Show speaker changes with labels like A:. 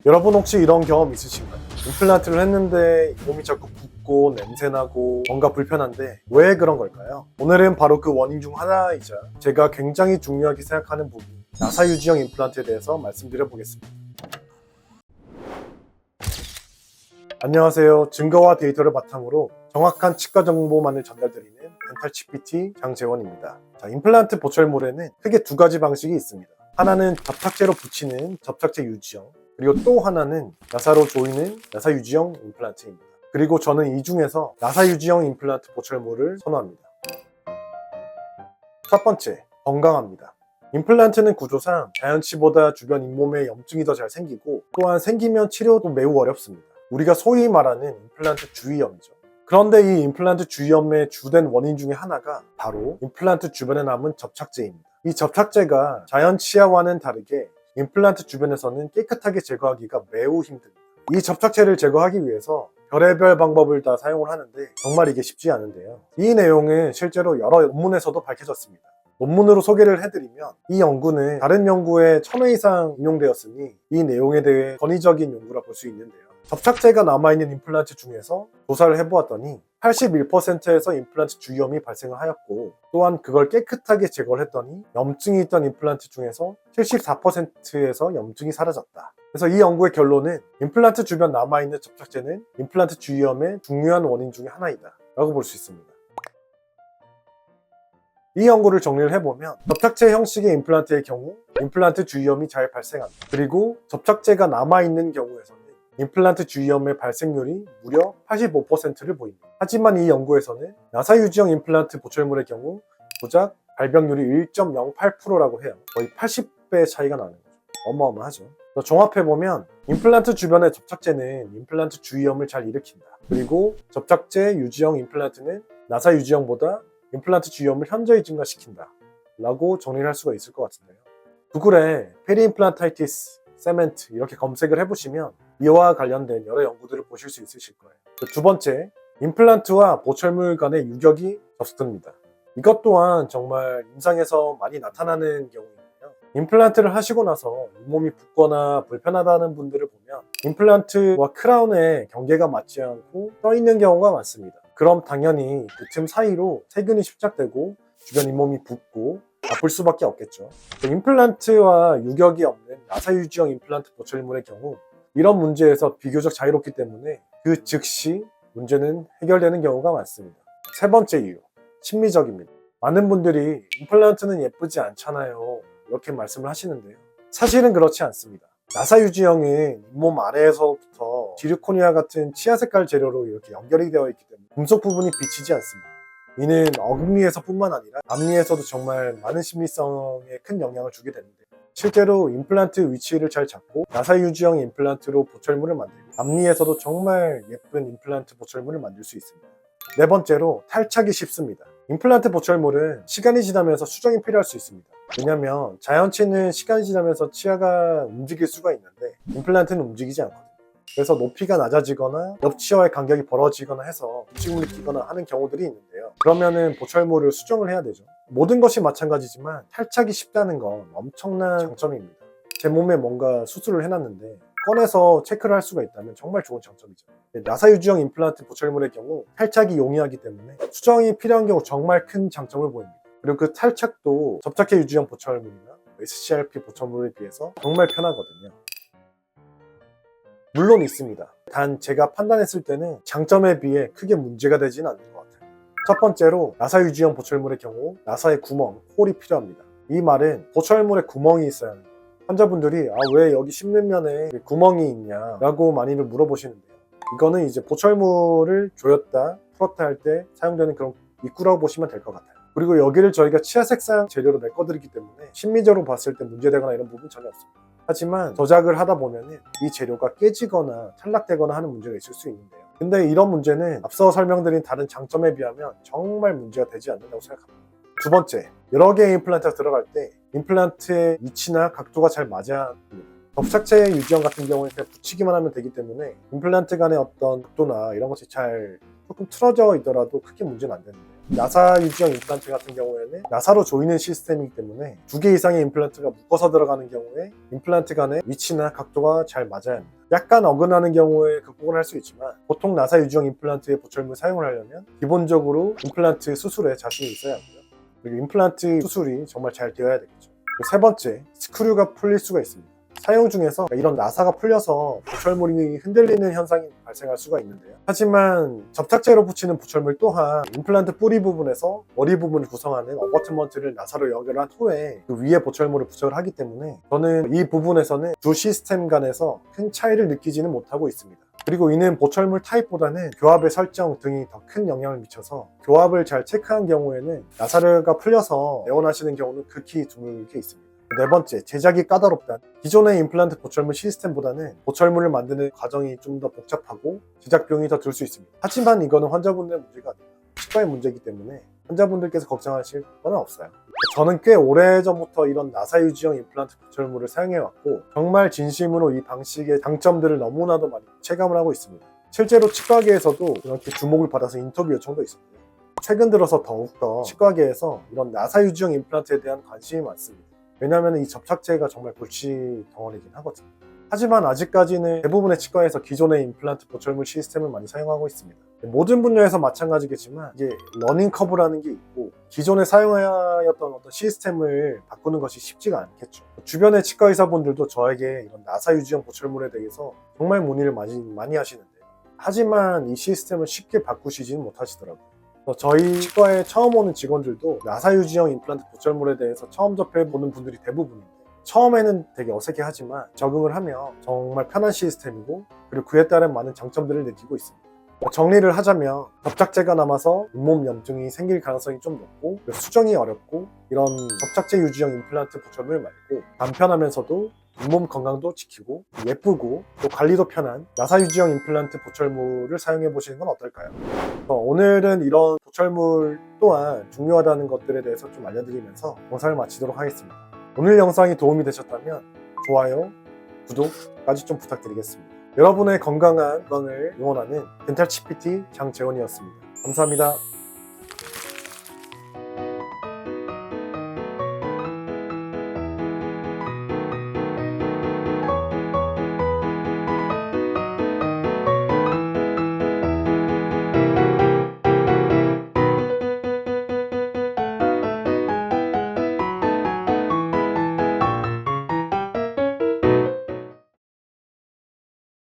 A: 여러분 혹시 이런 경험 있으신가요? 임플란트를 했는데 몸이 자꾸 붓고 냄새나고 뭔가 불편한데 왜 그런 걸까요? 오늘은 바로 그 원인 중 하나이자 제가 굉장히 중요하게 생각하는 부분, 나사 유지형 임플란트에 대해서 말씀드려 보겠습니다. 안녕하세요. 증거와 데이터를 바탕으로 정확한 치과 정보만을 전달드리는 덴탈치 PT 장재원입니다. 임플란트 보철물에는 크게 두 가지 방식이 있습니다. 하나는 접착제로 붙이는 접착제 유지형, 그리고 또 하나는 나사로 조이는 나사 유지형 임플란트입니다. 그리고 저는 이 중에서 나사 유지형 임플란트 보철물을 선호합니다. 첫 번째, 건강합니다. 임플란트는 구조상 자연치보다 주변 잇몸에 염증이 더 잘 생기고, 또한 생기면 치료도 매우 어렵습니다. 우리가 소위 말하는 임플란트 주위염이죠. 그런데 이 임플란트 주위염의 주된 원인 중에 하나가 바로 임플란트 주변에 남은 접착제입니다. 이 접착제가 자연 치아와는 다르게 임플란트 주변에서는 깨끗하게 제거하기가 매우 힘듭니다. 이 접착제를 제거하기 위해서 별의별 방법을 다 사용을 하는데 정말 이게 쉽지 않은데요. 이 내용은 실제로 여러 논문에서도 밝혀졌습니다. 논문으로 소개를 해드리면 이 연구는 다른 연구에 1000회 이상 인용되었으니 이 내용에 대해 권위적인 연구라 볼 수 있는데요. 접착제가 남아있는 임플란트 중에서 조사를 해보았더니 81%에서 임플란트 주위염이 발생을 하였고, 또한 그걸 깨끗하게 제거를 했더니 염증이 있던 임플란트 중에서 74%에서 염증이 사라졌다. 그래서 이 연구의 결론은 임플란트 주변 남아있는 접착제는 임플란트 주위염의 중요한 원인 중에 하나이다 라고 볼 수 있습니다. 이 연구를 정리를 해보면 접착제 형식의 임플란트의 경우 임플란트 주위염이 잘 발생합니다. 그리고 접착제가 남아있는 경우에서는 임플란트 주위염의 발생률이 무려 85%를 보입니다. 하지만 이 연구에서는 나사 유지형 임플란트 보철물의 경우 고작 발병률이 1.08%라고 해요. 거의 80배 차이가 나는 거죠. 어마어마하죠. 종합해보면 임플란트 주변의 접착제는 임플란트 주위염을 잘 일으킨다. 그리고 접착제 유지형 임플란트는 나사 유지형보다 임플란트 주위염을 현저히 증가시킨다 라고 정리를 할 수가 있을 것 같은데요. 구글에 페리임플란타이티스, 세멘트 이렇게 검색을 해보시면 이와 관련된 여러 연구들을 보실 수 있으실 거예요. 두 번째, 임플란트와 보철물 간의 유격이 접속됩니다. 이것 또한 정말 임상에서 많이 나타나는 경우인데요. 임플란트를 하시고 나서 잇몸이 붓거나 불편하다는 분들을 보면 임플란트와 크라운의 경계가 맞지 않고 떠있는 경우가 많습니다. 그럼 당연히 그 틈 사이로 세균이 집착되고 주변 잇몸이 붓고 아플 수밖에 없겠죠. 임플란트와 유격이 없는 나사 유지형 임플란트 보철물의 경우 이런 문제에서 비교적 자유롭기 때문에 그 즉시 문제는 해결되는 경우가 많습니다. 세 번째 이유, 심리적입니다. 많은 분들이 임플란트는 예쁘지 않잖아요 이렇게 말씀을 하시는데요. 사실은 그렇지 않습니다. 나사 유지형은 잇몸 아래에서부터 지르코니아 같은 치아 색깔 재료로 이렇게 연결이 되어 있기 때문에 금속 부분이 비치지 않습니다. 이는 어금니에서 뿐만 아니라 앞니에서도 정말 많은 심리성에 큰 영향을 주게 되는데, 실제로 임플란트 위치를 잘 잡고 나사 유지형 임플란트로 보철물을 만들고 앞니에서도 정말 예쁜 임플란트 보철물을 만들 수 있습니다. 네 번째로, 탈착이 쉽습니다. 임플란트 보철물은 시간이 지나면서 수정이 필요할 수 있습니다. 왜냐면 자연치는 시간이 지나면서 치아가 움직일 수가 있는데 임플란트는 움직이지 않거든요. 그래서 높이가 낮아지거나 옆치아의 간격이 벌어지거나 해서 음식물이 끼거나 하는 경우들이 있는데요. 그러면은 보철물을 수정을 해야 되죠. 모든 것이 마찬가지지만 탈착이 쉽다는 건 엄청난 장점입니다. 제 몸에 뭔가 수술을 해놨는데 꺼내서 체크를 할 수가 있다면 정말 좋은 장점이죠. 나사 유지형 임플란트 보철물의 경우 탈착이 용이하기 때문에 수정이 필요한 경우 정말 큰 장점을 보입니다. 그리고 그 탈착도 접착제 유지형 보철물이나 SCRP 보철물에 비해서 정말 편하거든요. 물론 있습니다. 단 제가 판단했을 때는 장점에 비해 크게 문제가 되지는 않는 것 같아요. 첫 번째로, 나사 유지형 보철물의 경우 나사에 구멍, 홀이 필요합니다. 이 말은 보철물에 구멍이 있어야 합니다. 환자분들이 왜 여기 씹는 면에 구멍이 있냐 라고 많이들 물어보시는데요. 이거는 이제 보철물을 조였다 풀었다 할 때 사용되는 그런 입구라고 보시면 될 것 같아요. 그리고 여기를 저희가 치아 색상 재료로 메꿔드리기 때문에 심리적으로 봤을 때 문제되거나 이런 부분 전혀 없습니다. 하지만 저작을 하다 보면은 이 재료가 깨지거나 탈락되거나 하는 문제가 있을 수 있는데요. 근데 이런 문제는 앞서 설명드린 다른 장점에 비하면 정말 문제가 되지 않는다고 생각합니다. 두 번째, 여러 개의 임플란트가 들어갈 때 임플란트의 위치나 각도가 잘 맞아야 합니다. 접착제 유지형 같은 경우에 그냥 붙이기만 하면 되기 때문에 임플란트 간의 어떤 각도나 이런 것이 잘 조금 틀어져 있더라도 크게 문제는 안 되는데요. 나사 유지형 임플란트 같은 경우에는 나사로 조이는 시스템이기 때문에 2개 이상의 임플란트가 묶어서 들어가는 경우에 임플란트 간의 위치나 각도가 잘 맞아야 합니다. 약간 어긋나는 경우에 극복을 할 수 있지만 보통 나사 유지형 임플란트의 보철물 사용을 하려면 기본적으로 임플란트 수술에 자신이 있어야 하고요. 그리고 임플란트 수술이 정말 잘 되어야 되겠죠. 그리고 세 번째, 스크류가 풀릴 수가 있습니다. 사용 중에서 이런 나사가 풀려서 보철물이 흔들리는 현상이 발생할 수가 있는데요. 하지만 접착제로 붙이는 보철물 또한 임플란트 뿌리 부분에서 머리 부분을 구성하는 어버트먼트를 나사로 연결한 후에 그 위에 보철물을 부착을 하기 때문에 저는 이 부분에서는 두 시스템 간에서 큰 차이를 느끼지는 못하고 있습니다. 그리고 이는 보철물 타입보다는 교합의 설정 등이 더 큰 영향을 미쳐서 교합을 잘 체크한 경우에는 나사가 풀려서 내원하시는 경우는 극히 드물게 있습니다. 네 번째, 제작이 까다롭다. 기존의 임플란트 보철물 시스템보다는 보철물을 만드는 과정이 좀 더 복잡하고 제작 비용이 더 들 수 있습니다. 하지만 이거는 환자분들의 문제가 아니라 치과의 문제이기 때문에 환자분들께서 걱정하실 건 없어요. 저는 꽤 오래전부터 이런 나사 유지형 임플란트 보철물을 사용해왔고 정말 진심으로 이 방식의 장점들을 너무나도 많이 체감을 하고 있습니다. 실제로 치과계에서도 이렇게 주목을 받아서 인터뷰 요청도 있었고요. 최근 들어서 더욱더 치과계에서 이런 나사 유지형 임플란트에 대한 관심이 많습니다. 왜냐하면 이 접착제가 정말 골치 덩어리긴 하거든요. 하지만 아직까지는 대부분의 치과에서 기존의 임플란트 보철물 시스템을 많이 사용하고 있습니다. 모든 분야에서 마찬가지겠지만 이게 러닝 커브라는 게 있고 기존에 사용하였던 어떤 시스템을 바꾸는 것이 쉽지가 않겠죠. 주변의 치과 의사분들도 저에게 이런 나사 유지형 보철물에 대해서 정말 문의를 많이 하시는데요. 하지만 이 시스템을 쉽게 바꾸시지는 못하시더라고요. 저희 치과에 처음 오는 직원들도 나사 유지형 임플란트 보철물에 대해서 처음 접해보는 분들이 대부분인데 처음에는 되게 어색해하지만 적응을 하면 정말 편한 시스템이고 그리고 그에 따른 많은 장점들을 느끼고 있습니다. 정리를 하자면 접착제가 남아서 잇몸 염증이 생길 가능성이 좀 높고 수정이 어렵고 이런 접착제 유지형 임플란트 보철물 말고 간편하면서도 잇몸 건강도 지키고 예쁘고 또 관리도 편한 나사 유지형 임플란트 보철물을 사용해 보시는 건 어떨까요? 오늘은 이런 보철물 또한 중요하다는 것들에 대해서 좀 알려드리면서 영상을 마치도록 하겠습니다. 오늘 영상이 도움이 되셨다면 좋아요, 구독까지 좀 부탁드리겠습니다. 여러분의 건강한 건강을 응원하는 덴탈치PT 장재원이었습니다. 감사합니다.